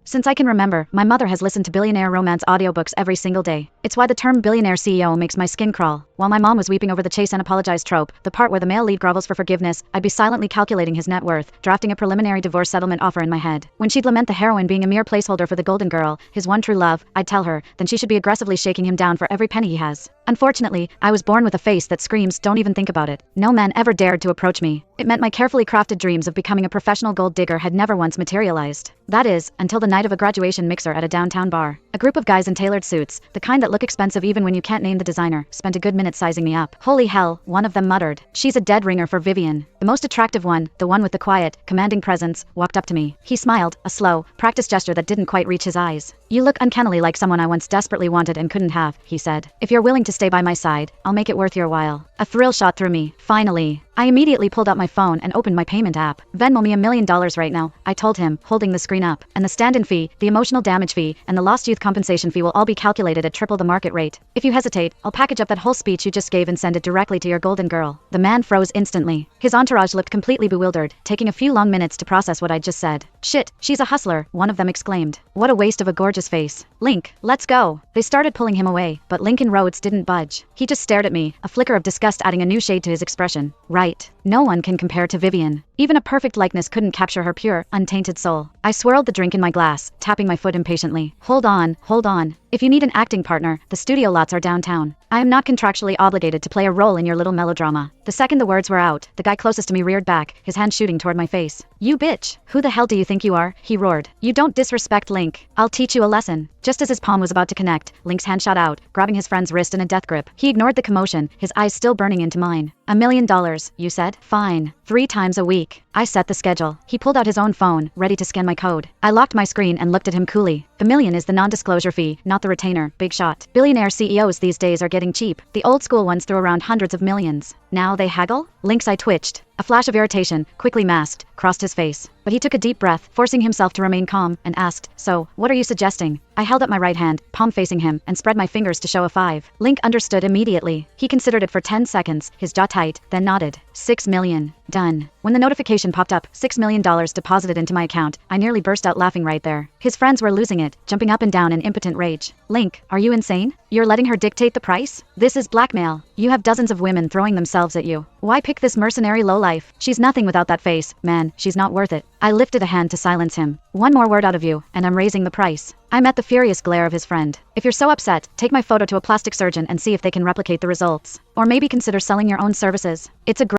Since I can remember, my mother has listened to billionaire romance audiobooks every single day. It's why the term billionaire CEO makes my skin crawl. While my mom was weeping over the chase and apologize trope, the part where the male lead grovels for forgiveness, I'd be silently calculating his net worth, drafting a preliminary divorce settlement offer in my head. When she'd lament the heroine being a mere placeholder for the golden girl, his one true love, I'd tell her, then she should be aggressively shaking him down for every penny he has. Unfortunately, I was born with a face that screams, don't even think about it. No man ever dared to approach me. It meant my carefully crafted dreams of becoming a professional gold digger had never once materialized. That is, until the night of a graduation mixer at a downtown bar. A group of guys in tailored suits, the kind that look expensive even when you can't name the designer, spent a good minute sizing me up. Holy hell, one of them muttered. She's a dead ringer for Vivian. The most attractive one, the one with the quiet, commanding presence, walked up to me. He smiled, a slow, practiced gesture that didn't quite reach his eyes. You look uncannily like someone I once desperately wanted and couldn't have, he said. If you're willing to stay by my side, I'll make it worth your while. A thrill shot through me. Finally. I immediately pulled out my phone and opened my payment app. Venmo me $1 million right now, I told him, holding the screen up. And the stand-in fee, the emotional damage fee, and the lost youth compensation fee will all be calculated at triple the market rate. If you hesitate, I'll package up that whole speech you just gave and send it directly to your golden girl. The man froze instantly. His entourage looked completely bewildered, taking a few long minutes to process what I'd just said. Shit, she's a hustler, one of them exclaimed. What a waste of a gorgeous face. Link, let's go. They started pulling him away, but Lincoln Rhodes didn't budge. He just stared at me, a flicker of disgust adding a new shade to his expression. Right. No one can compare to Vivian. Even a perfect likeness couldn't capture her pure, untainted soul. I swirled the drink in my glass, tapping my foot impatiently. Hold on, hold on. If you need an acting partner, the studio lots are downtown. I am not contractually obligated to play a role in your little melodrama. The second the words were out, the guy closest to me reared back, his hand shooting toward my face. You bitch! Who the hell do you think you are? He roared. You don't disrespect Link. I'll teach you a lesson. Just as his palm was about to connect, Link's hand shot out, grabbing his friend's wrist in a death grip. He ignored the commotion, his eyes still burning into mine. $1 million, you said? Fine. 3 times a week. I set the schedule. He pulled out his own phone, ready to scan my code. I locked my screen and looked at him coolly. $1 million is the non-disclosure fee, not the retainer. Big shot. Billionaire CEOs these days are getting cheap. The old school ones threw around hundreds of millions. Now they haggle? Link's eye twitched. A flash of irritation, quickly masked, crossed his face. But he took a deep breath, forcing himself to remain calm, and asked, so, what are you suggesting? I held up my right hand, palm facing him, and spread my fingers to show a 5. Link understood immediately. He considered it for 10 seconds, his jaw tight, then nodded. $6 million. Done. When the notification popped up, $6 million deposited into my account, I nearly burst out laughing right there. His friends were losing it, jumping up and down in impotent rage. Link, are you insane? You're letting her dictate the price? This is blackmail. You have dozens of women throwing themselves at you. Why pick this mercenary lowlife? She's nothing without that face. Man, she's not worth it. I lifted a hand to silence him. One more word out of you, and I'm raising the price. I met the furious glare of his friend. If you're so upset, take my photo to a plastic surgeon and see if they can replicate the results. Or maybe consider selling your own services. It's a